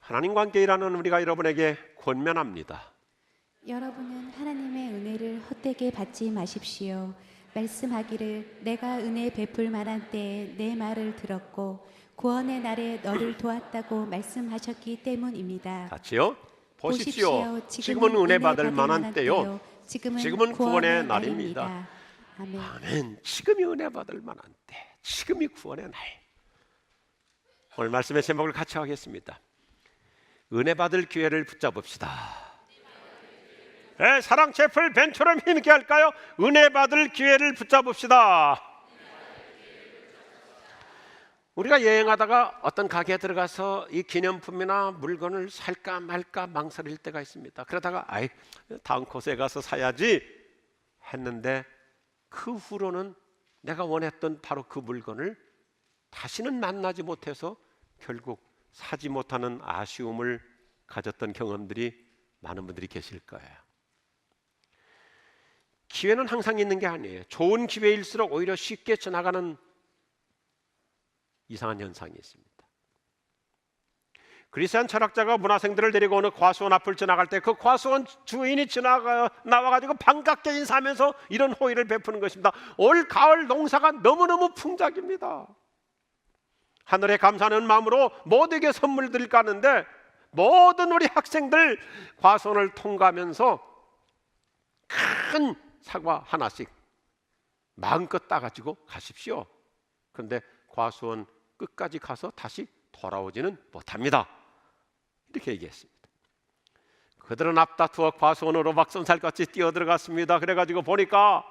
하나님과 함께 일하는 우리가 여러분에게 권면합니다. 여러분은 하나님의 은혜를 헛되게 받지 마십시오. 말씀하기를 내가 은혜 베풀 만한 때에 내 말을 들었고 구원의 날에 너를 도왔다고 말씀하셨기 때문입니다. 같이요. 보십시오. 지금은 은혜 받을 만한 때요. 지금은 구원의 날입니다. 아멘. 아멘. 지금이 은혜 받을 만한 때, 지금이 구원의 날. 오늘 말씀의 제목을 같이 하겠습니다. 은혜 받을 기회를 붙잡읍시다. 네, 사랑 채플 벤처럼 힘있게 할까요? 은혜 받을 기회를 붙잡읍시다. 우리가 여행하다가 어떤 가게에 들어가서 이 기념품이나 물건을 살까 말까 망설일 때가 있습니다. 그러다가 다음 곳에 가서 사야지 했는데 그 후로는 내가 원했던 바로 그 물건을 다시는 만나지 못해서 결국 사지 못하는 아쉬움을 가졌던 경험들이 많은 분들이 계실 거예요. 기회는 항상 있는 게 아니에요. 좋은 기회일수록 오히려 쉽게 지나가는 이상한 현상이 있습니다. 그리스도인 철학자가 문화생들을 데리고 어느 과수원 앞을 지나갈 때 그 과수원 주인이 나와가지고 반갑게 인사하면서 이런 호의를 베푸는 것입니다. 올 가을 농사가 너무너무 풍작입니다. 하늘에 감사하는 마음으로 모두에게 선물 드릴까 하는데 모든 우리 학생들 과수원을 통과하면서 큰 사과 하나씩 마음껏 따가지고 가십시오. 그런데 과수원 끝까지 가서 다시 돌아오지는 못합니다. 이렇게 얘기했습니다. 그들은 앞다투어 과수원으로 막선살같이 뛰어들어갔습니다. 그래가지고 보니까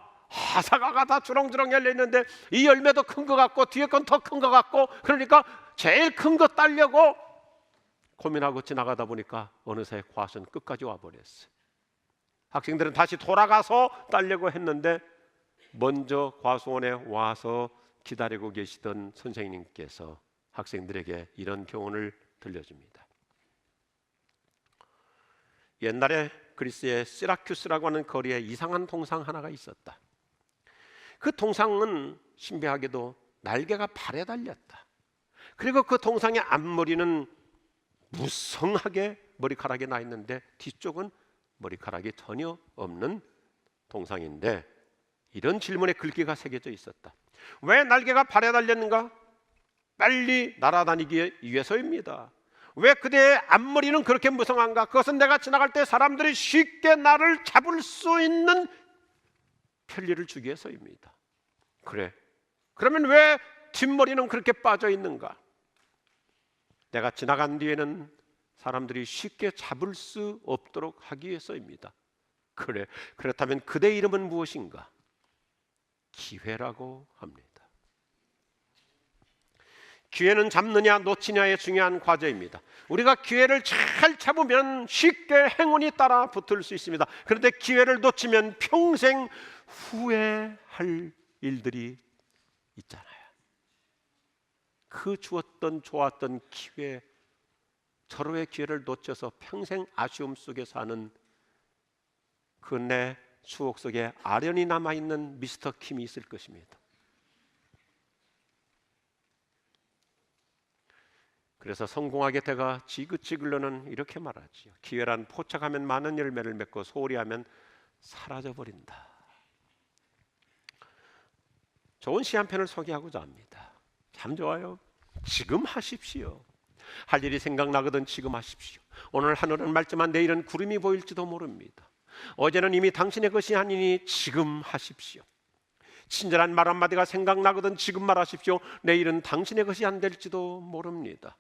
사과가 다 주렁주렁 열려있는데 이 열매도 큰 것 같고 뒤에 건 더 큰 것 같고, 그러니까 제일 큰 거 따려고 고민하고 지나가다 보니까 어느새 과수원 끝까지 와버렸어요. 학생들은 다시 돌아가서 따려고 했는데 먼저 과수원에 와서 기다리고 계시던 선생님께서 학생들에게 이런 교훈을 들려줍니다. 옛날에 그리스의 시라큐스라고 하는 거리에 이상한 동상 하나가 있었다. 그 동상은 신비하게도 날개가 발에 달렸다. 그리고 그 동상의 앞머리는 무성하게 머리카락이 나 있는데 뒤쪽은 머리카락이 전혀 없는 동상인데 이런 질문에 글귀가 새겨져 있었다. 왜 날개가 발에 달렸는가? 빨리 날아다니기 위해서입니다. 왜 그대의 앞머리는 그렇게 무성한가? 그것은 내가 지나갈 때 사람들이 쉽게 나를 잡을 수 있는 편리를 주기 위해서입니다. 그래, 그러면 왜 뒷머리는 그렇게 빠져 있는가? 내가 지나간 뒤에는 사람들이 쉽게 잡을 수 없도록 하기 위해서입니다. 그래, 그렇다면 그대의 이름은 무엇인가? 기회라고 합니다. 기회는 잡느냐 놓치냐의 중요한 과제입니다. 우리가 기회를 잘 잡으면 쉽게 행운이 따라 붙을 수 있습니다. 그런데 기회를 놓치면 평생 후회할 일들이 있잖아요. 그 주었던 좋았던 기회, 서로의 기회를 놓쳐서 평생 아쉬움 속에 사는 그 내 수억 속에 아련히 남아있는 미스터 킴이 있을 것입니다. 그래서 성공하게 돼가 지긋지글로는 이렇게 말하지요. 기회란 포착하면 많은 열매를 맺고 소홀히 하면 사라져버린다. 좋은 시 한 편을 소개하고자 합니다. 참 좋아요. 지금 하십시오. 할 일이 생각나거든 지금 하십시오. 오늘 하늘은 맑지만 내일은 구름이 보일지도 모릅니다. 어제는 이미 당신의 것이 아니니 지금 하십시오. 친절한 말 한마디가 생각나거든 지금 말하십시오. 내일은 당신의 것이 안 될지도 모릅니다.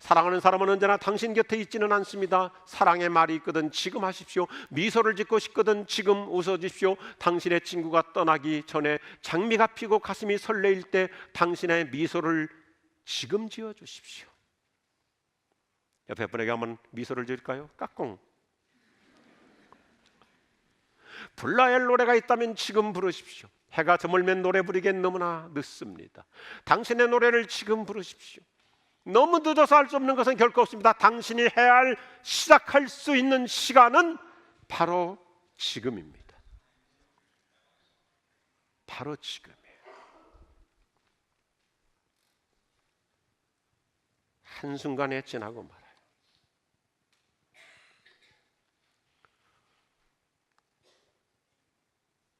사랑하는 사람은 언제나 당신 곁에 있지는 않습니다. 사랑의 말이 있거든 지금 하십시오. 미소를 짓고 싶거든 지금 웃어주십시오. 당신의 친구가 떠나기 전에 장미가 피고 가슴이 설레일 때 당신의 미소를 지금 지어주십시오. 옆에 분에게 한번 미소를 지을까요? 까꿍. 불러야 할 노래가 있다면 지금 부르십시오. 해가 저물면 노래 부르기엔 너무나 늦습니다. 당신의 노래를 지금 부르십시오. 너무 늦어서 할 수 없는 것은 결코 없습니다. 당신이 해야 할, 시작할 수 있는 시간은 바로 지금입니다. 바로 지금이에요. 한순간에 지나고 말아요.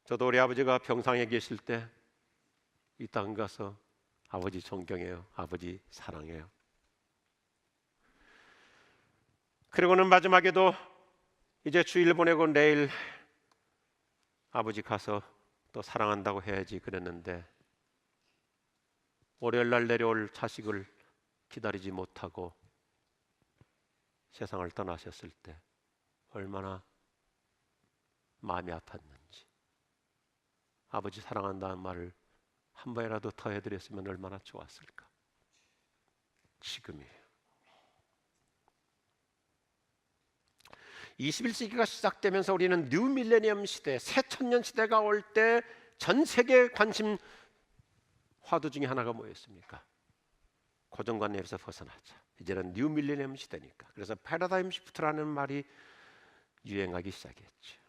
저도 우리 아버지가 병상에 계실 때 이 땅 가서 아버지 존경해요, 아버지 사랑해요. 그리고는 마지막에도 이제 주일 보내고 내일 아버지 가서 또 사랑한다고 해야지 그랬는데 월요일 날 내려올 자식을 기다리지 못하고 세상을 떠나셨을 때 얼마나 마음이 아팠는지, 아버지 사랑한다는 말을 한 번이라도 더 해드렸으면 얼마나 좋았을까. 지금이에요. 21세기가 시작되면서 우리는 뉴 밀레니엄 시대, 새 천년 시대가 올 때 전 세계 관심 화두 중에 하나가 뭐였습니까? 고정관념에서 벗어나자. 이제는 뉴 밀레니엄 시대니까. 그래서 패러다임 시프트라는 말이 유행하기 시작했죠.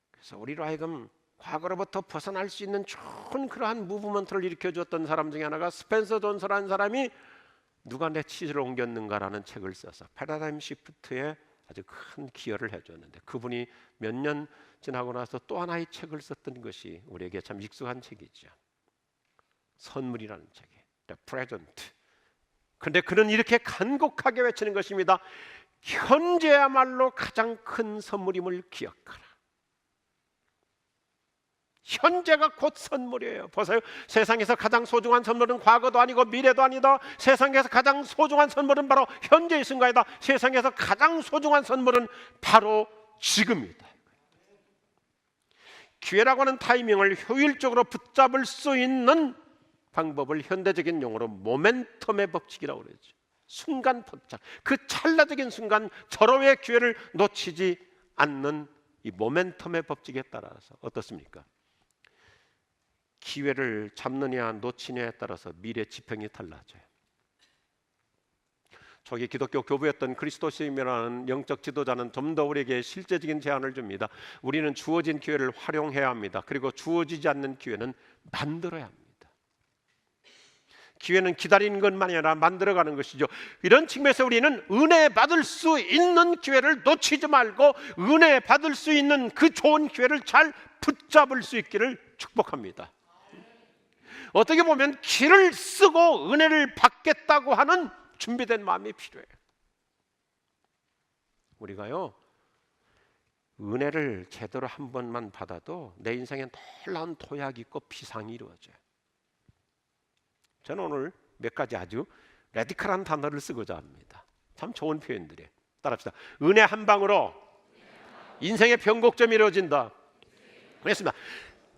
그래서 우리로 하여금 과거로부터 벗어날 수 있는 좋은 그러한 무브먼트를 일으켜주었던 사람 중에 하나가 스펜서 존스라는 사람이 누가 내 치즈를 옮겼는가라는 책을 써서 패러다임 시프트에 아주 큰 기여를 해줬는데, 그분이 몇 년 지나고 나서 또 하나의 책을 썼던 것이 우리에게 참 익숙한 책이죠. 선물이라는 책이 The Present. 그런데 그는 이렇게 간곡하게 외치는 것입니다. 현재야말로 가장 큰 선물임을 기억하라. 현재가 곧 선물이에요. 보세요. 세상에서 가장 소중한 선물은 과거도 아니고 미래도 아니다. 세상에서 가장 소중한 선물은 바로 현재의 순간이다. 세상에서 가장 소중한 선물은 바로 지금이다. 기회라고 하는 타이밍을 효율적으로 붙잡을 수 있는 방법을 현대적인 용어로 모멘텀의 법칙이라고 그러죠. 순간 포착, 그 찰나적인 순간 절호의 기회를 놓치지 않는 이 모멘텀의 법칙에 따라서 어떻습니까? 기회를 잡느냐 놓치냐에 따라서 미래 지평이 달라져요. 초기 기독교 교부였던 그리스도스님이라는 영적 지도자는 좀 더 우리에게 실제적인 제안을 줍니다. 우리는 주어진 기회를 활용해야 합니다. 그리고 주어지지 않는 기회는 만들어야 합니다. 기회는 기다리는 것만이 아니라 만들어가는 것이죠. 이런 측면에서 우리는 은혜 받을 수 있는 기회를 놓치지 말고 은혜 받을 수 있는 그 좋은 기회를 잘 붙잡을 수 있기를 축복합니다. 어떻게 보면 기를 쓰고 은혜를 받겠다고 하는 준비된 마음이 필요해요. 우리가요, 은혜를 제대로 한 번만 받아도 내 인생에 놀라운 도약이 있고 비상이 이루어져요. 저는 오늘 몇 가지 아주 레디컬한 단어를 쓰고자 합니다. 참 좋은 표현들이에요. 따라합시다. 은혜 한 방으로 인생의 변곡점이 이루어진다. 그렇습니다.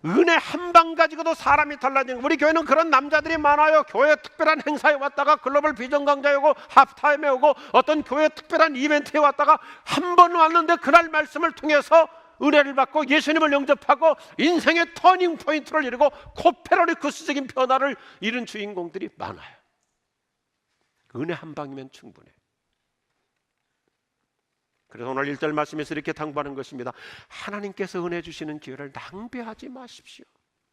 은혜 한 방 가지고도 사람이 달라지는, 우리 교회는 그런 남자들이 많아요. 교회 특별한 행사에 왔다가 글로벌 비전 강좌에 오고 하프타임에 오고 어떤 교회 특별한 이벤트에 왔다가 한 번 왔는데 그날 말씀을 통해서 은혜를 받고 예수님을 영접하고 인생의 터닝 포인트를 이루고 코페르니쿠스적인 변화를 이룬 주인공들이 많아요. 은혜 한 방이면 충분해. 그래서 오늘 1절 말씀에서 이렇게 당부하는 것입니다. 하나님께서 은혜 주시는 기회를 낭비하지 마십시오.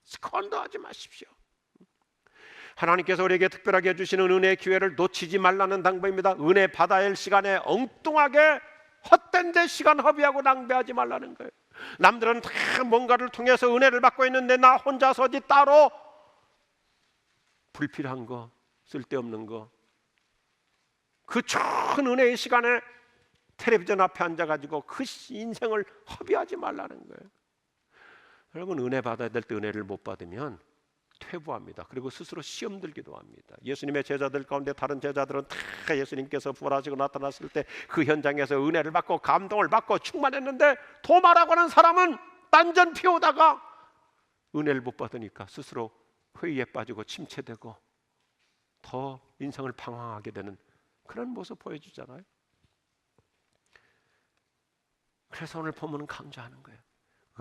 스컨더하지 마십시오. 하나님께서 우리에게 특별하게 주시는 은혜의 기회를 놓치지 말라는 당부입니다. 은혜 받아야 할 시간에 엉뚱하게 헛된 데 시간 허비하고 낭비하지 말라는 거예요. 남들은 다 뭔가를 통해서 은혜를 받고 있는데 나 혼자서 어디 따로 불필요한 거, 쓸데없는 거, 그 좋은 은혜의 시간에 텔레비전 앞에 앉아가지고 그 인생을 허비하지 말라는 거예요. 여러분, 은혜 받아야 될 때 은혜를 못 받으면 퇴보합니다. 그리고 스스로 시험 들기도 합니다. 예수님의 제자들 가운데 다른 제자들은 다 예수님께서 부활하시고 나타났을 때 그 현장에서 은혜를 받고 감동을 받고 충만했는데, 도마라고 하는 사람은 딴전 피우다가 은혜를 못 받으니까 스스로 회의에 빠지고 침체되고 더 인생을 방황하게 되는 그런 모습 보여주잖아요. 그래서 오늘 본문은 강조하는 거예요.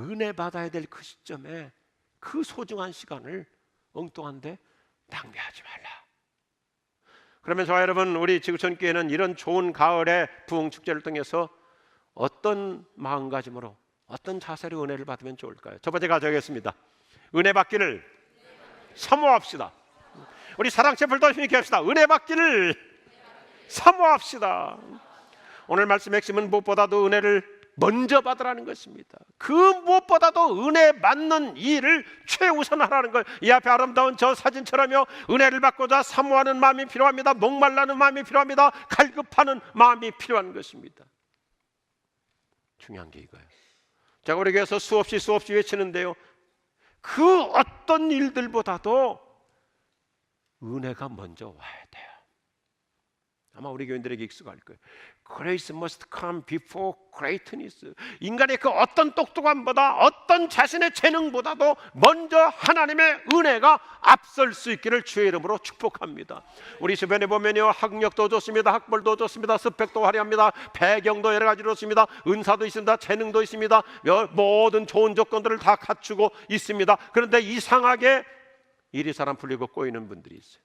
은혜 받아야 될 그 시점에 그 소중한 시간을 엉뚱한데 낭비하지 말라. 그러면 저와 여러분, 우리 지구촌교회는 이런 좋은 가을의 부흥축제를 통해서 어떤 마음가짐으로, 어떤 자세로 은혜를 받으면 좋을까요? 첫 번째 가져가겠습니다. 은혜 받기를 사모합시다. 우리 사랑채플도 힘있게 합시다. 은혜 받기를 사모합시다. 오늘 말씀 핵심은 무엇보다도 은혜를 먼저 받으라는 것입니다. 그 무엇보다도 은혜 받는 일을 최우선하라는 거예요. 이 앞에 아름다운 저 사진처럼요, 은혜를 받고자 사모하는 마음이 필요합니다. 목말라는 마음이 필요합니다. 갈급하는 마음이 필요한 것입니다. 중요한 게 이거예요. 제가 우리 교회에서 수없이 외치는데요, 그 어떤 일들보다도 은혜가 먼저 와야 돼요. 아마 우리 교인들에게 익숙할 거예요. Grace must come before greatness. 인간의 그 어떤 똑똑함보다, 어떤 자신의 재능보다도 먼저 하나님의 은혜가 앞설 수 있기를 주의 이름으로 축복합니다. 우리 주변에 보면요, 학력도 좋습니다. 학벌도 좋습니다. 스펙도 화려합니다. 배경도 여러 가지로 좋습니다. 은사도 있습니다. 재능도 있습니다. 모든 좋은 조건들을 다 갖추고 있습니다. 그런데 이상하게 이리 사람 풀리고 꼬이는 분들이 있어요.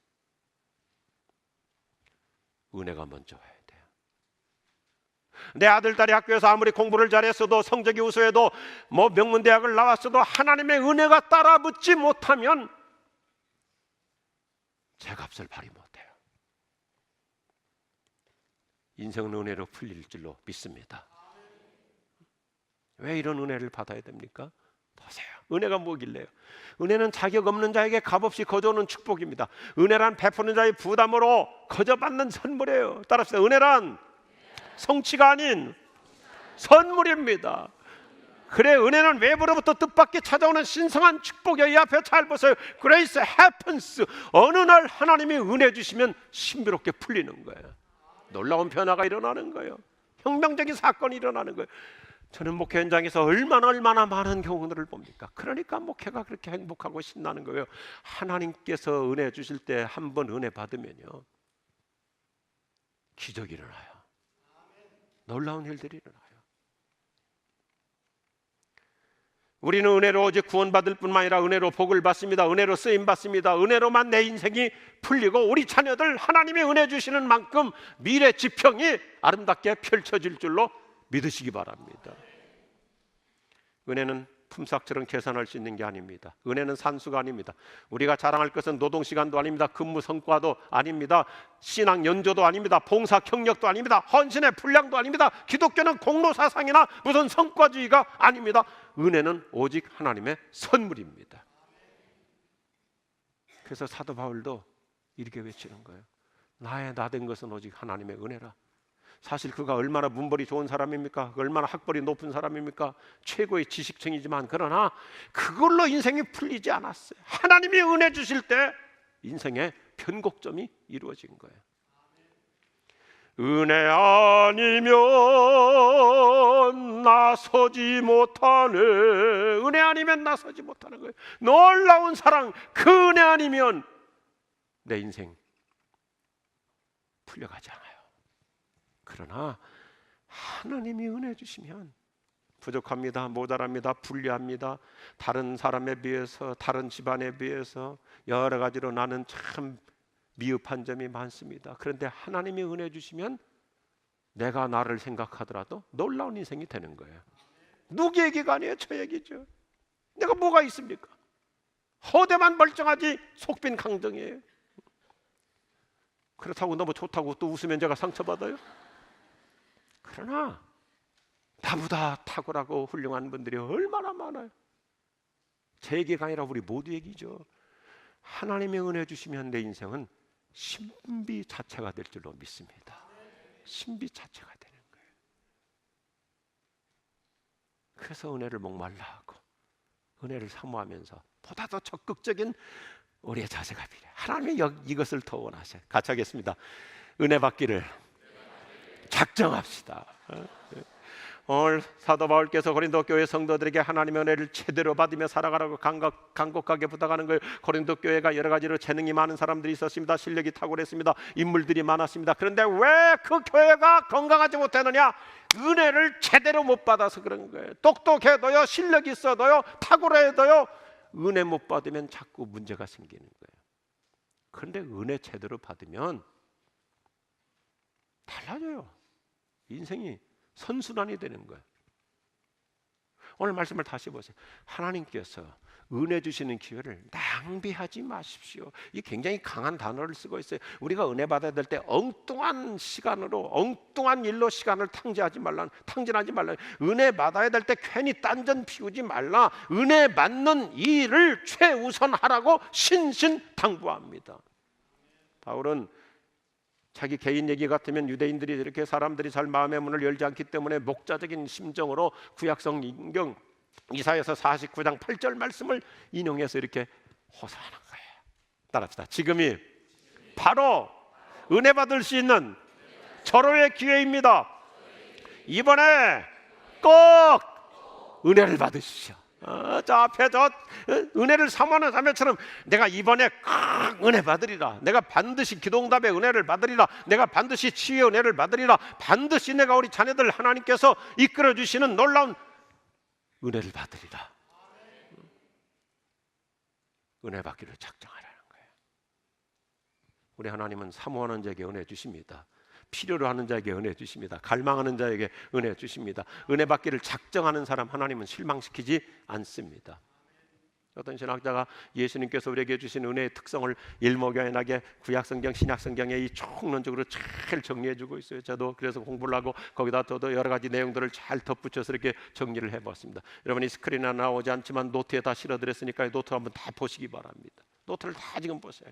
은혜가 먼저 와야 돼요. 내 아들, 딸이 학교에서 아무리 공부를 잘했어도, 성적이 우수해도, 명문대학을 나왔어도 하나님의 은혜가 따라붙지 못하면 제 값을 발휘 못해요. 인생은 은혜로 풀릴 줄로 믿습니다. 왜 이런 은혜를 받아야 됩니까? 보세요. 은혜가 뭐길래요? 은혜는 자격 없는 자에게 값없이 거저오는 축복입니다. 은혜란 베푸는 자의 부담으로 거저받는 선물이에요. 따라합시다. 은혜란 성취가 아닌 선물입니다. 그래, 은혜는 외부로부터 뜻밖의 찾아오는 신성한 축복이에요. 이 앞에 잘 보세요. Grace happens. 어느 날 하나님이 은혜 주시면 신비롭게 풀리는 거예요. 놀라운 변화가 일어나는 거예요. 혁명적인 사건이 일어나는 거예요. 저는 목회 현장에서 얼마나 많은 경우들을 봅니까? 그러니까 목회가 그렇게 행복하고 신나는 거예요. 하나님께서 은혜 주실 때 한 번 은혜 받으면요, 기적이 일어나요. 놀라운 일들이 일어나요. 우리는 은혜로 오직 구원받을 뿐만 아니라 은혜로 복을 받습니다. 은혜로 쓰임 받습니다. 은혜로만 내 인생이 풀리고 우리 자녀들 하나님이 은혜 주시는 만큼 미래 지평이 아름답게 펼쳐질 줄로 믿으시기 바랍니다. 은혜는 품삯처럼 계산할 수 있는 게 아닙니다. 은혜는 산수가 아닙니다. 우리가 자랑할 것은 노동시간도 아닙니다. 근무 성과도 아닙니다. 신앙 연조도 아닙니다. 봉사 경력도 아닙니다. 헌신의 분량도 아닙니다. 기독교는 공로사상이나 무슨 성과주의가 아닙니다. 은혜는 오직 하나님의 선물입니다. 그래서 사도 바울도 이렇게 외치는 거예요. 나의 나된 것은 오직 하나님의 은혜라. 사실 그가 얼마나 문벌이 좋은 사람입니까? 얼마나 학벌이 높은 사람입니까? 최고의 지식층이지만 그러나 그걸로 인생이 풀리지 않았어요. 하나님이 은혜 주실 때 인생의 변곡점이 이루어진 거예요. 은혜 아니면 나서지 못하네. 은혜 아니면 나서지 못하는 거예요. 놀라운 사랑, 그 은혜 아니면 내 인생 풀려가지 않아요. 그러나 하나님이 은혜 주시면 부족합니다. 모자랍니다. 불리합니다. 다른 사람에 비해서, 다른 집안에 비해서 여러 가지로 나는 참 미흡한 점이 많습니다. 그런데 하나님이 은혜 주시면 내가 나를 생각하더라도 놀라운 인생이 되는 거예요. 누구 얘기가 아니에요. 저 얘기죠. 내가 뭐가 있습니까? 허대만 멀쩡하지 속빈 강정이에요. 그렇다고 너무 좋다고 또 웃으면 제가 상처받아요? 그러나 나보다 탁월하고 훌륭한 분들이 얼마나 많아요. 제 얘기가 아니라 우리 모두 얘기죠. 하나님의 은혜 주시면 내 인생은 신비 자체가 될 줄로 믿습니다. 신비 자체가 되는 거예요. 그래서 은혜를 목말라 하고 은혜를 사모하면서 보다 더 적극적인 우리의 자세가 필요해요. 하나님이 이것을 더 원하셔요. 같이 하겠습니다. 은혜 받기를 작정합시다. 오늘 사도 바울께서 고린도 교회 성도들에게 하나님의 은혜를 제대로 받으며 살아가라고 간곡하게 부탁하는 거예요. 고린도 교회가 여러 가지로 재능이 많은 사람들이 있었습니다. 실력이 탁월했습니다. 인물들이 많았습니다. 그런데 왜 그 교회가 건강하지 못했느냐? 은혜를 제대로 못 받아서 그런 거예요. 똑똑해도요, 실력이 있어도요, 탁월해도요, 은혜 못 받으면 자꾸 문제가 생기는 거예요. 그런데 은혜 제대로 받으면 달라져요. 인생이 선순환이 되는 거예요. 오늘 말씀을 다시 보세요. 하나님께서 은혜 주시는 기회를 낭비하지 마십시오. 이 굉장히 강한 단어를 쓰고 있어요. 우리가 은혜 받아야 될 때 엉뚱한 시간으로, 엉뚱한 일로 시간을 탕진하지 말라. 은혜 받아야 될 때 괜히 딴전 피우지 말라. 은혜 받는 일을 최우선하라고 신신당부합니다. 바울은 자기 개인 얘기 같으면 유대인들이 이렇게 사람들이 잘 마음의 문을 열지 않기 때문에 목자적인 심정으로 구약성 인경 이사야서 49장 8절 말씀을 인용해서 이렇게 호소하는 거예요. 따라합시다. 지금이 바로 은혜 받을 수 있는 절호의 기회입니다. 이번에 꼭 은혜를 받으십시오. 저 앞에 저 은혜를 사모하는 자매처럼 내가 이번에 꼭 은혜 받으리라. 내가 반드시 기도응답의 은혜를 받으리라. 내가 반드시 치유의 은혜를 받으리라. 반드시 내가 우리 자녀들 하나님께서 이끌어 주시는 놀라운 은혜를 받으리라. 은혜 받기를 작정하라는 거예요. 우리 하나님은 사모하는 자에게 은혜 주십니다. 필요로 하는 자에게 은혜 주십니다. 갈망하는 자에게 은혜 주십니다. 은혜 받기를 작정하는 사람 하나님은 실망시키지 않습니다. 어떤 신학자가 예수님께서 우리에게 주신 은혜의 특성을 일목요연하게 구약성경, 신약성경에 이 총론적으로 잘 정리해주고 있어요. 저도 그래서 공부를 하고 거기다 저도 여러 가지 내용들을 잘 덧붙여서 이렇게 정리를 해봤습니다. 여러분이 스크린에 나오지 않지만 노트에 다 실어드렸으니까 노트 한번 다 보시기 바랍니다. 노트를 다 지금 보세요.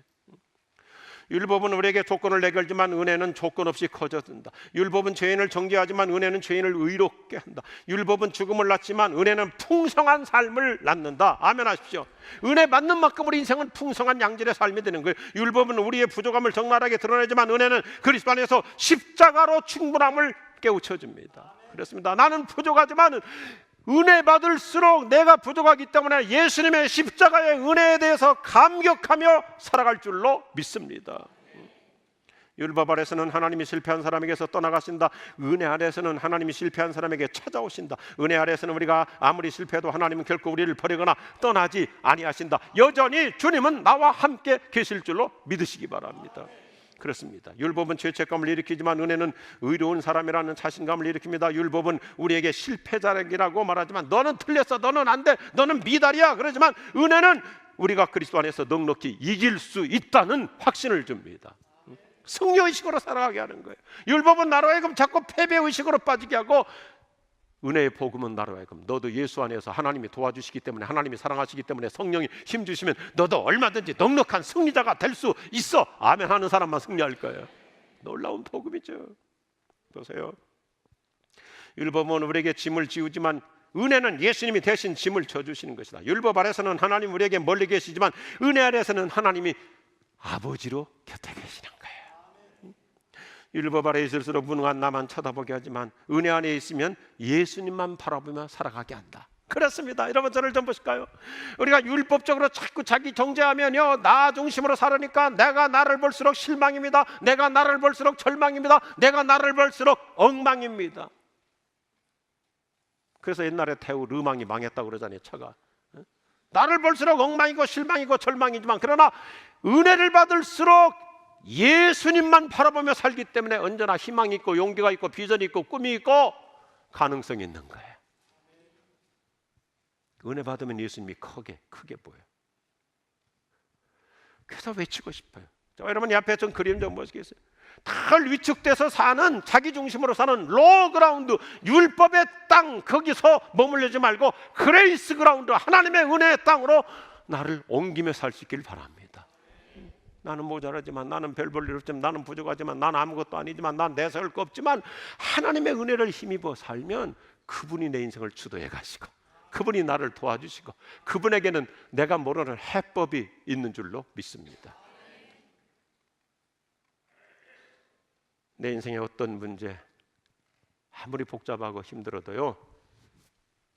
율법은 우리에게 조건을 내걸지만 은혜는 조건 없이 커져든다. 율법은 죄인을 정죄하지만 은혜는 죄인을 의롭게 한다. 율법은 죽음을 낳지만 은혜는 풍성한 삶을 낳는다. 아멘 하십시오. 은혜 받는 만큼 우리 인생은 풍성한 양질의 삶이 되는 거예요. 율법은 우리의 부족함을 적나라하게 드러내지만 은혜는 그리스도 안에서 십자가로 충분함을 깨우쳐줍니다. 그렇습니다. 나는 부족하지만 은혜 받을수록 내가 부족하기 때문에 예수님의 십자가의 은혜에 대해서 감격하며 살아갈 줄로 믿습니다. 율법 아래서는 하나님이 실패한 사람에게서 떠나가신다. 은혜 아래서는 하나님이 실패한 사람에게 찾아오신다. 은혜 아래서는 우리가 아무리 실패해도 하나님은 결코 우리를 버리거나 떠나지 아니하신다. 여전히 주님은 나와 함께 계실 줄로 믿으시기 바랍니다. 그렇습니다. 율법은 죄책감을 일으키지만 은혜는 의로운 사람이라는 자신감을 일으킵니다. 율법은 우리에게 실패자라고 말하지만 너는 틀렸어, 너는 안 돼, 너는 미달이야 그러지만 은혜는 우리가 그리스도 안에서 넉넉히 이길 수 있다는 확신을 줍니다. 승리의식으로 살아가게 하는 거예요. 율법은 나로 하여금 자꾸 패배의식으로 빠지게 하고 은혜의 복음은 나로 하여금 너도 예수 안에서 하나님이 도와주시기 때문에 하나님이 사랑하시기 때문에 성령이 힘주시면 너도 얼마든지 넉넉한 승리자가 될 수 있어. 아멘 하는 사람만 승리할 거예요. 놀라운 복음이죠. 보세요. 율법은 우리에게 짐을 지우지만 은혜는 예수님이 대신 짐을 져주시는 것이다. 율법 아래서는 하나님 우리에게 멀리 계시지만 은혜 아래서는 하나님이 아버지로 곁에 계시는 거예요. 율법 아래 있을수록 무능한 나만 쳐다보게 하지만 은혜 안에 있으면 예수님만 바라보며 살아가게 한다. 그렇습니다. 여러분 저를 좀 보실까요? 우리가 율법적으로 자꾸 자기 정죄하면요 나 중심으로 살으니까 내가 나를 볼수록 실망입니다. 내가 나를 볼수록 절망입니다. 내가 나를 볼수록 엉망입니다. 그래서 옛날에 태우 르망이 망했다고 그러잖아요. 차가 나를 볼수록 엉망이고 실망이고 절망이지만 그러나 은혜를 받을수록 예수님만 바라보며 살기 때문에 언제나 희망이 있고 용기가 있고 비전이 있고 꿈이 있고 가능성이 있는 거예요. 은혜 받으면 예수님이 크게 보여요. 그래서 외치고 싶어요. 여러분 이 앞에 좀 그림 좀 보시겠어요? 늘 위축돼서 사는 자기 중심으로 사는 로그라운드 율법의 땅 거기서 머물르지 말고 그레이스 그라운드 하나님의 은혜의 땅으로 나를 옮기며 살 수 있길 바랍니다. 나는 모자라지만 나는 별 볼 일 없지만 나는 부족하지만 나는 아무것도 아니지만 난 내세울 거 없지만 하나님의 은혜를 힘입어 살면 그분이 내 인생을 주도해 가시고 그분이 나를 도와주시고 그분에게는 내가 모르는 해법이 있는 줄로 믿습니다. 내 인생의 어떤 문제 아무리 복잡하고 힘들어도요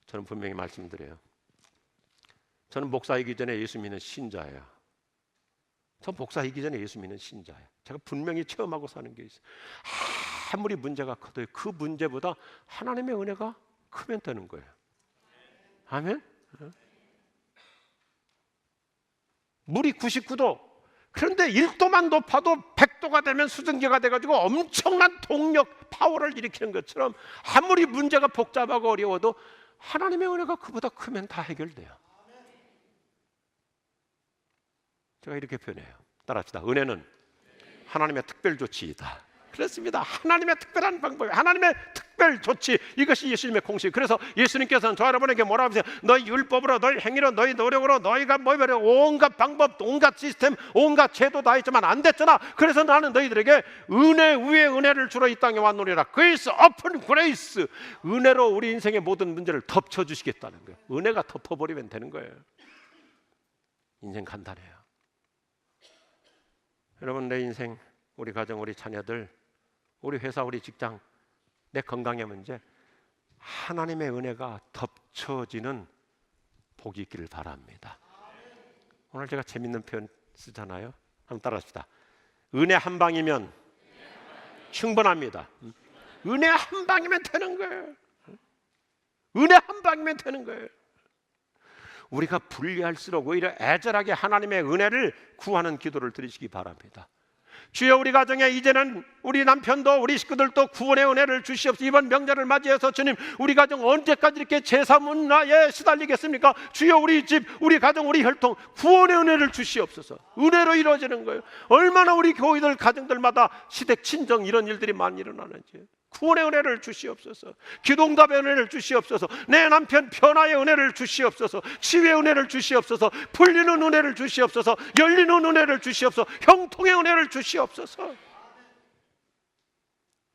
저는 분명히 말씀드려요. 저는 목사이기 전에 예수 믿는 신자예요. 저 목사이기 전에 예수 믿는 신자예요. 제가 분명히 체험하고 사는 게 있어요. 아무리 문제가 커도 그 문제보다 하나님의 은혜가 크면 되는 거예요. 아멘? 물이 99도 그런데 1도만 높아도 100도가 되면 수증기가 돼가지고 엄청난 동력 파워를 일으키는 것처럼 아무리 문제가 복잡하고 어려워도 하나님의 은혜가 그보다 크면 다 해결돼요. 제가 이렇게 표현해요. 따라합시다. 은혜는 하나님의 특별 조치이다. 그렇습니다. 하나님의 특별한 방법, 하나님의 특별 조치, 이것이 예수님의 공식. 그래서 예수님께서는 저 여러분에게 뭐라고 하세요? 너희 율법으로, 너희 행위로, 너희 노력으로, 너희가 뭐이래 온갖 방법, 온갖 시스템, 온갖 제도 다 있지만 안 됐잖아. 그래서 나는 너희들에게 은혜 위에 은혜를 주러 이 땅에 왔노니라. Grace upon grace. 은혜로 우리 인생의 모든 문제를 덮쳐주시겠다는 거예요. 은혜가 덮어버리면 되는 거예요. 인생 간단해요. 여러분, 내 인생, 우리 가정, 우리 자녀들, 우리 회사, 우리 직장, 내 건강의 문제, 하나님의 은혜가 덮쳐지는 복이 있기를 바랍니다. 오늘 제가 재밌는 표현 쓰잖아요. 한번 따라합시다. 은혜 한 방이면 충분합니다. 은혜 한 방이면 되는 거예요. 은혜 한 방이면 되는 거예요. 우리가 불리할수록 오히려 애절하게 하나님의 은혜를 구하는 기도를 드리시기 바랍니다. 주여, 우리 가정에 이제는 우리 남편도 우리 식구들도 구원의 은혜를 주시옵소서. 이번 명절을 맞이해서 주님, 우리 가정 언제까지 이렇게 제사문화에 시달리겠습니까? 주여, 우리 집, 우리 가정, 우리 혈통 구원의 은혜를 주시옵소서. 은혜로 이루어지는 거예요. 얼마나 우리 교회들 가정들마다 시댁 친정 이런 일들이 많이 일어나는지. 구원의 은혜를 주시옵소서. 기도응답의 은혜를 주시옵소서. 내 남편 변화의 은혜를 주시옵소서. 치유의 은혜를 주시옵소서. 풀리는 은혜를 주시옵소서. 열리는 은혜를 주시옵소서. 형통의 은혜를 주시옵소서.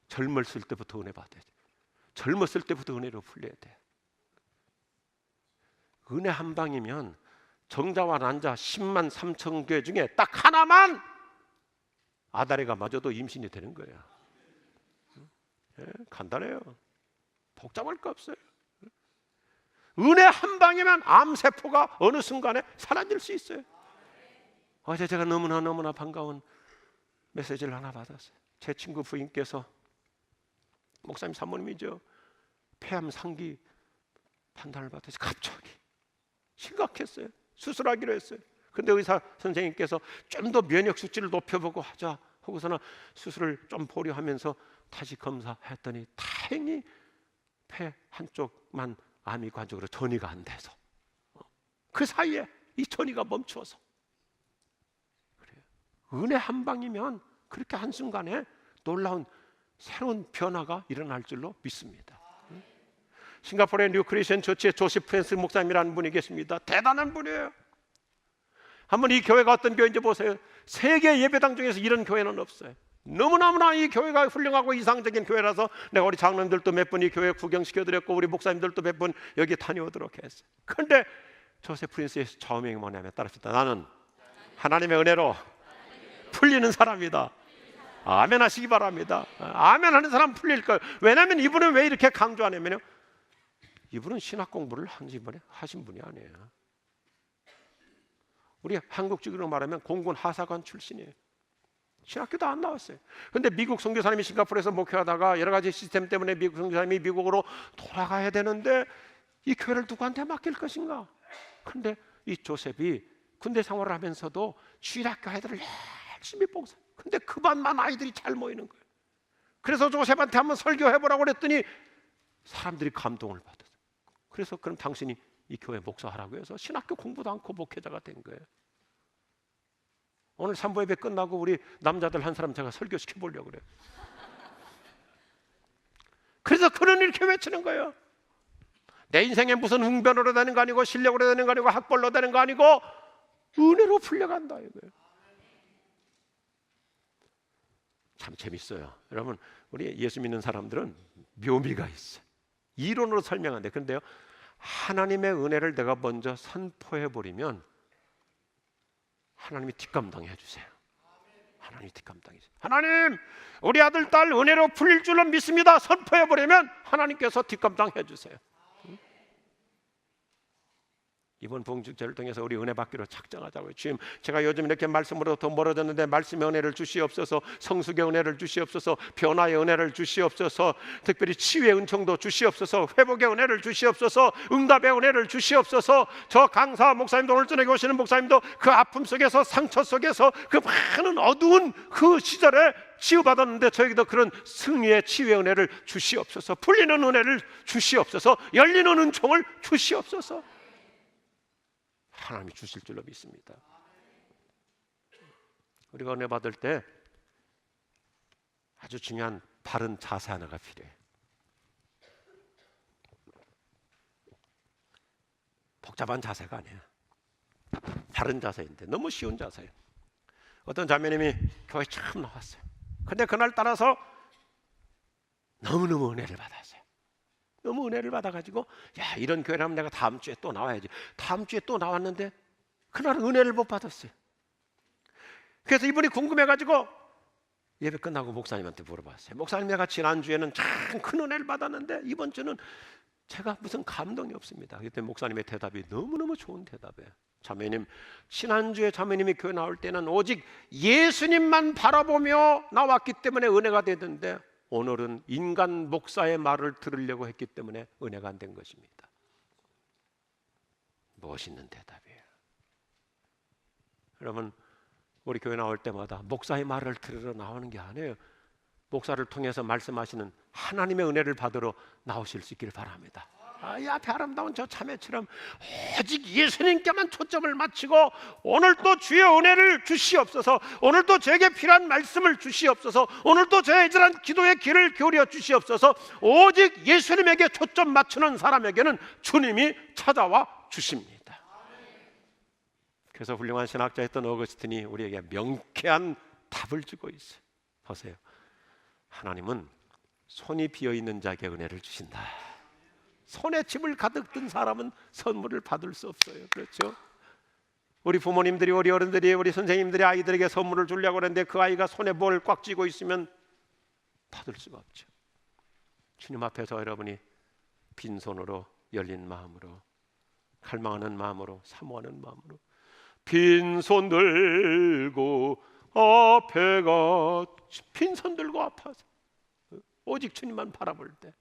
젊었을 때부터 은혜 받아야 돼. 젊었을 때부터 은혜로 풀려야 돼. 은혜 한 방이면 정자와 난자 10만 3천 개 중에 딱 하나만 아다리가 맞아도 임신이 되는 거예요. 간단해요. 복잡할 거 없어요. 은혜 한 방이면 암세포가 어느 순간에 사라질 수 있어요. 어제 제가 너무나 반가운 메시지를 하나 받았어요. 제 친구 부인께서, 목사님 사모님이죠, 폐암 상기 판단을 받아서 갑자기 심각했어요. 수술하기로 했어요. 근데 의사 선생님께서 좀 더 면역 수치를 높여보고 하자 하고서는 수술을 좀 보류하면서 다시 검사했더니 다행히 폐 한쪽만 암이 관적으로 전이가 안 돼서, 그 사이에 이 전이가 멈추어서. 그래요. 은혜 한 방이면 그렇게 한순간에 놀라운 새로운 변화가 일어날 줄로 믿습니다. 싱가포르의 뉴 크리스천 처치의 조셉 프랜스 목사님이라는 분이 계십니다. 대단한 분이에요. 한번 이 교회가 어떤 교회인지 보세요. 세계 예배당 중에서 이런 교회는 없어요. 너무나 이 교회가 훌륭하고 이상적인 교회라서 내가 우리 장로님들도 몇 번 이 교회 구경시켜드렸고 우리 목사님들도 몇 번 여기 다녀오도록 했어요. 그런데 조셉 프린스의 좌우명이 뭐냐면, 따라합시다. 나는 하나님의 은혜로 풀리는 사람이다. 아멘 하시기 바랍니다. 아멘 하는 사람 풀릴 거예요. 왜냐하면 이분은 왜 이렇게 강조하냐면요, 이분은 신학 공부를 하신 분이 아니에요. 우리 한국적으로 말하면 공군 하사관 출신이에요. 신학교도 안 나왔어요. 근데 미국 선교사님이 싱가포르에서 목회하다가 여러 가지 시스템 때문에 미국 선교사님이 미국으로 돌아가야 되는데 이 교회를 누구한테 맡길 것인가? 근데 이 조셉이 군대 생활을 하면서도 주일학교 아이들을 열심히 봉사. 근데 그 반만 아이들이 잘 모이는 거예요. 그래서 조셉한테 한번 설교해보라고 그랬더니 사람들이 감동을 받았어요. 그래서 그럼 당신이 이 교회 목사하라고 해서 신학교 공부도 않고 목회자가 된 거예요. 오늘 산부 예배 끝나고 우리 남자들 한 사람 제가 설교시켜 보려고 그래요. 그래서 그는 이렇게 외치는 거예요. 내 인생에 무슨 흥변으로 되는 거 아니고 실력으로 되는 거 아니고 학벌로 되는 거 아니고 은혜로 풀려간다 이거예요. 참 재밌어요. 여러분, 우리 예수 믿는 사람들은 묘미가 있어요. 이론으로 설명하는데, 그런데요, 하나님의 은혜를 내가 먼저 선포해 버리면 하나님이 뒷감당해 주세요. 하나님이 뒷감당해 주세요. 하나님, 우리 아들 딸 은혜로 풀릴 줄로 믿습니다. 선포해 버리면 하나님께서 뒷감당해 주세요. 이번 부흥축제를 통해서 우리 은혜 받기로 작정하자고요. 주님, 제가 요즘 이렇게 말씀으로 더 멀어졌는데 말씀의 은혜를 주시옵소서, 성숙의 은혜를 주시옵소서, 변화의 은혜를 주시옵소서, 특별히 치유의 은총도 주시옵소서, 회복의 은혜를 주시옵소서, 응답의 은혜를 주시옵소서. 저 강사 목사님도, 오늘 저녁에 오시는 목사님도 그 아픔 속에서, 상처 속에서, 그 많은 어두운 그 시절에 치유받았는데 저에게도 그런 승리의 치유의 은혜를 주시옵소서. 풀리는 은혜를 주시옵소서. 열리는 은총을 주시옵소서. 하나님이 주실 줄로 믿습니다. 우리가 은혜 받을 때 아주 중요한 바른 자세 하나가 필요해요. 복잡한 자세가 아니에요. 바른 자세인데 너무 쉬운 자세예요. 어떤 자매님이 교회 처음 나왔어요. 근데 그날 따라서 너무너무 은혜를 받았어요. 너무 은혜를 받아가지고 야, 이런 교회라면 내가 다음 주에 또 나와야지. 다음 주에 또 나왔는데 그날은 은혜를 못 받았어요. 그래서 이분이 궁금해가지고 예배 끝나고 목사님한테 물어봤어요. 목사님, 내가 지난주에는 참 큰 은혜를 받았는데 이번 주는 제가 무슨 감동이 없습니다. 그때 목사님의 대답이 너무너무 좋은 대답이에요. 자매님, 지난주에 자매님이 교회 나올 때는 오직 예수님만 바라보며 나왔기 때문에 은혜가 되던데 오늘은 인간 목사의 말을 들으려고 했기 때문에 은혜가 안 된 것입니다. 멋있는 대답이에요. 여러분, 우리 교회 나올 때마다 목사의 말을 들으러 나오는 게 아니에요. 목사를 통해서 말씀하시는 하나님의 은혜를 받으러 나오실 수 있기를 바랍니다. 이 앞에 아름다운 저 자매처럼 오직 예수님께만 초점을 맞추고 오늘도 주의 은혜를 주시옵소서, 오늘도 저에게 필요한 말씀을 주시옵소서, 오늘도 저의 이러한 기도의 길을 기울여 주시옵소서. 오직 예수님에게 초점 맞추는 사람에게는 주님이 찾아와 주십니다. 그래서 훌륭한 신학자였던 어거스틴이 우리에게 명쾌한 답을 주고 있어요. 보세요. 하나님은 손이 비어있는 자에게 은혜를 주신다. 손에 짐을 가득 든 사람은 선물을 받을 수 없어요. 그렇죠? 우리 부모님들이, 우리 어른들이, 우리 선생님들이 아이들에게 선물을 주려고 하는데 그 아이가 손에 뭘 꽉 쥐고 있으면 받을 수가 없죠. 주님 앞에서 여러분이 빈손으로, 열린 마음으로, 갈망하는 마음으로, 사모하는 마음으로 빈손 들고 앞에가 빈손 들고 아파서 오직 주님만 바라볼 때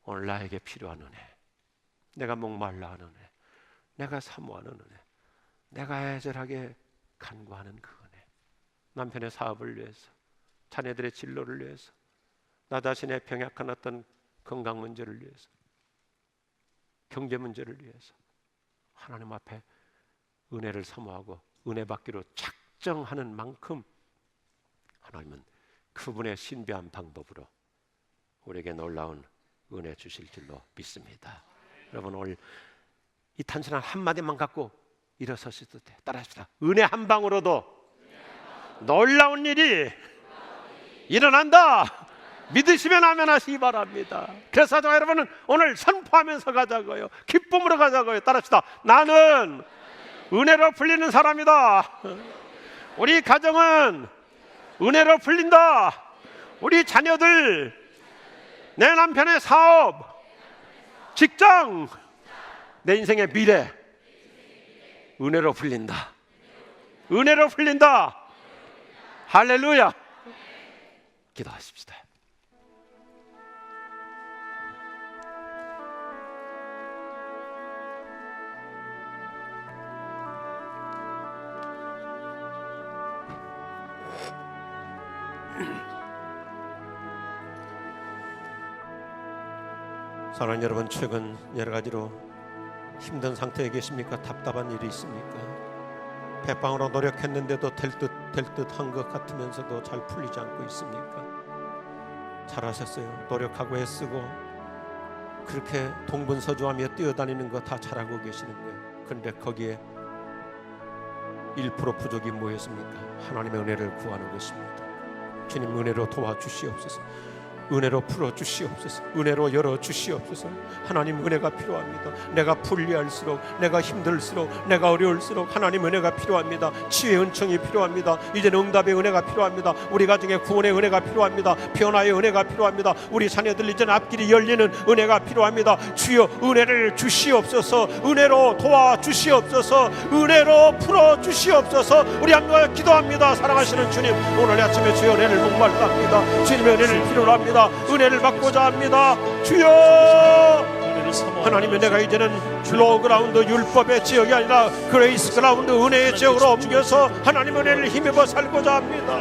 오늘 나에게 필요한 은혜, 내가 목말라 하는 은혜, 내가 사모하는 은혜, 내가 애절하게 간구하는 그 은혜, 남편의 사업을 위해서, 자녀들의 진로를 위해서, 나 자신의 병약한 어떤 건강 문제를 위해서, 경제 문제를 위해서 하나님 앞에 은혜를 사모하고 은혜 받기로 작정하는 만큼 하나님은 그분의 신비한 방법으로 우리에게 놀라운 은혜 주실 줄로 믿습니다. 여러분, 오늘 이 단순한 한마디만 갖고 일어서셔도 돼. 따라합시다. 은혜 한 방으로도 놀라운 일이 일어난다. 믿으시면 아멘 하시기 바랍니다. 그래서 저 여러분은 오늘 선포하면서 가자고요. 기쁨으로 가자고요. 따라합시다. 나는 은혜로 풀리는 사람이다. 우리 가정은 은혜로 풀린다. 우리 자녀들, 내 남편의 사업, 직장, 내 인생의 미래 은혜로 풀린다. 은혜로 풀린다. 할렐루야. 기도하십시다. 사랑하는 여러분, 최근 여러 가지로 힘든 상태에 계십니까? 답답한 일이 있습니까? 백방으로 노력했는데도 될 듯한 것 같으면서도 잘 풀리지 않고 있습니까? 잘하셨어요. 노력하고 애쓰고 그렇게 동분서주하며 뛰어다니는 거 다 잘하고 계시는 거예요. 그런데 거기에 1% 부족이 뭐였습니까? 하나님의 은혜를 구하는 것입니다. 주님, 은혜로 도와주시옵소서. 은혜로 풀어주시옵소서. 은혜로 열어주시옵소서. 하나님, 은혜가 필요합니다. 내가 불리할수록, 내가 힘들수록, 내가 어려울수록 하나님 은혜가 필요합니다. 치유의 은총이 필요합니다. 이제는 응답의 은혜가 필요합니다. 우리 가정의 구원의 은혜가 필요합니다. 변화의 은혜가 필요합니다. 우리 자녀들 이제는 앞길이 열리는 은혜가 필요합니다. 주여, 은혜를 주시옵소서. 은혜로 도와주시옵소서. 은혜로 풀어주시옵소서. 우리 함께 기도합니다. 사랑하시는 주님, 오늘 아침에 주의 은혜를 목말라 합니다. 주님의 은혜를 필요로 합니다. 은혜를 받고자 합니다. 주여, 하나님의 내가 이제는 로우 그라운드 율법의 지역이 아니라 그레이스 그라운드 은혜의 지역으로 옮겨서 하나님의 은혜를 힘입어 살고자 합니다.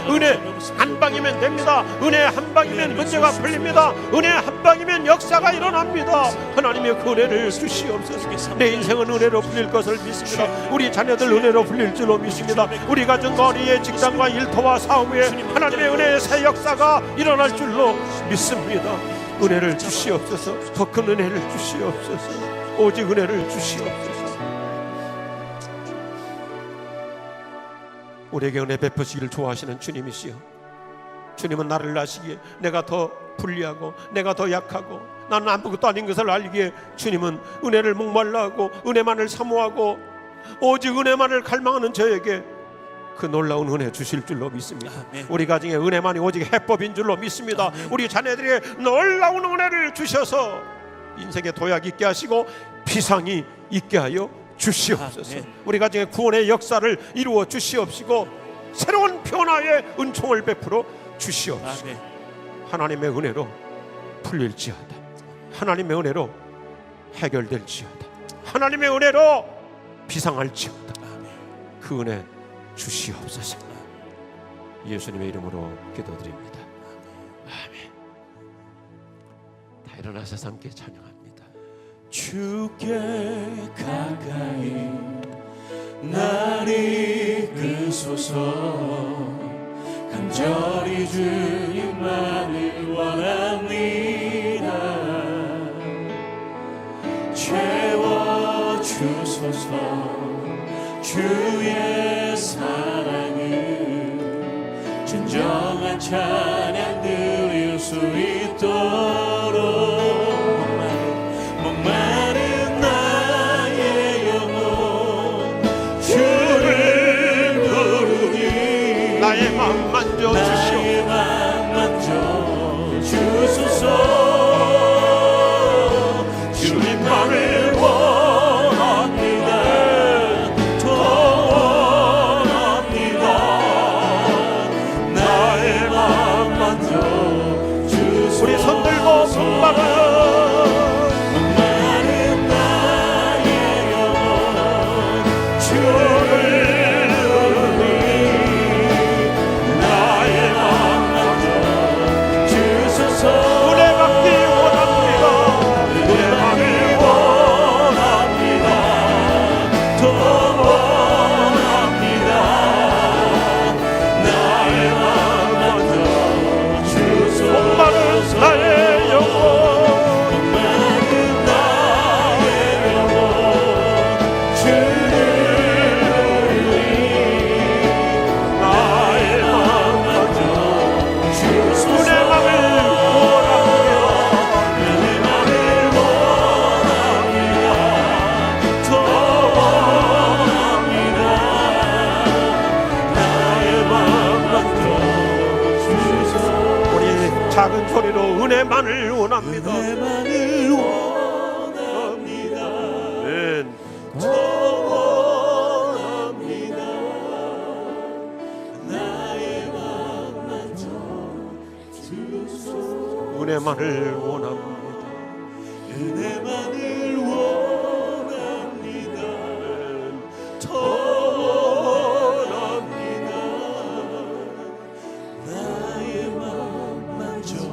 은혜 한 방이면 됩니다. 은혜 한 방이면 문제가 풀립니다. 은혜 한 방이면 역사가 일어납니다. 하나님의 그 은혜를 주시옵소서. 내 인생은 은혜로 풀릴 것을 믿습니다. 우리 자녀들 은혜로 풀릴 줄로 믿습니다. 우리 가정 거리의 직장과 일터와 사업 위에 하나님의 은혜의 새 역사가 일어날 줄로 믿습니다. 은혜를 주시옵소서. 더 큰 은혜를 주시옵소서. 오직 은혜를 주시옵소서. 우리에게 은혜 베푸시기를 좋아하시는 주님이시여, 주님은 나를 아시기에 내가 더 불리하고 내가 더 약하고 나는 아무것도 아닌 것을 알기에 주님은 은혜를 목말라하고 은혜만을 사모하고 오직 은혜만을 갈망하는 저에게 그 놀라운 은혜 주실 줄로 믿습니다. 아멘. 우리 가정에 은혜만이 오직 해법인 줄로 믿습니다. 아멘. 우리 자녀들에게 놀라운 은혜를 주셔서 인생에 도약 있게 하시고 비상이 있게 하여 주시옵소서. 아멘. 우리 가정의 구원의 역사를 이루어 주시옵시고 새로운 변화의 은총을 베풀어 주시옵소서. 아멘. 하나님의 은혜로 풀릴지어다. 하나님의 은혜로 해결될지어다. 하나님의 은혜로 비상할지어다. 아멘. 그 은혜 주시옵소서. 예수님의 이름으로 기도드립니다. 아멘. 다 일어나셔서 함께 찬양합니다. 주께 가까이 날 이끄소서. 간절히 주님만을 원합니다. 채워주소서. 주의 사랑을 진정한 찬양 드릴 수 있도록 목마른 나의 영혼 주를 부르니 나의 마음 만져주시오. 나의 마음 만져주소서. 주님만을 원합니다. 더 원합니다. 나의 마음 만져주소서. 우리 손 들고 손발을 작은 소리로 은혜만을 원합니다. 은혜만을 원합니다. 아멘. 더 원합니다. 나의 마음 만져주소서. 은혜만을 원합니다. 은혜만을 원합니다. 더 원합니다. 나의 마음 만져주소서.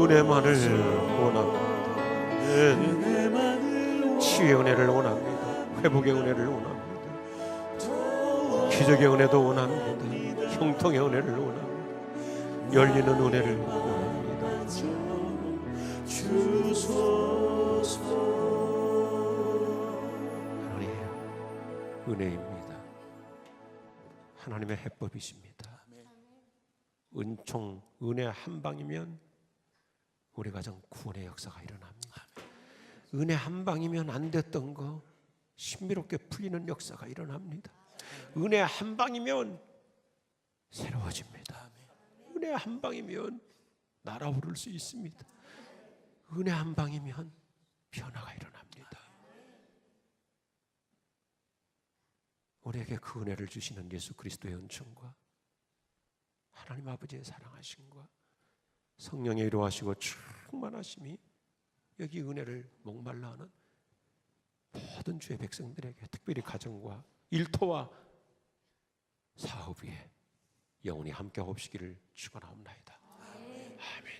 은혜만을 원합니다. 치유의 은혜를 원합니다. 회복의 은혜를 원합니다. 기적의 은혜도 원합니다. 형통의 은혜를 원합니다. 열리는 은혜를 원합니다. 하나님 은혜입니다. 하나님의 해법이십니다. 은총 은혜 한 방이면 우리 가정 구원의 역사가 일어납니다. 은혜 한 방이면 안 됐던 거 신비롭게 풀리는 역사가 일어납니다. 은혜 한 방이면 새로워집니다. 은혜 한 방이면 날아오를 수 있습니다. 은혜 한 방이면 변화가 일어납니다. 우리에게 그 은혜를 주시는 예수 그리스도의 은총과 하나님 아버지의 사랑하심과 성령의 이루하시고 충만하심이 여기 은혜를 목말라 하는 모든 주의 백성들에게 특별히 가정과 일터와 사업 위에 영원히 함께 없시기를 축원하옵나이다. 아멘.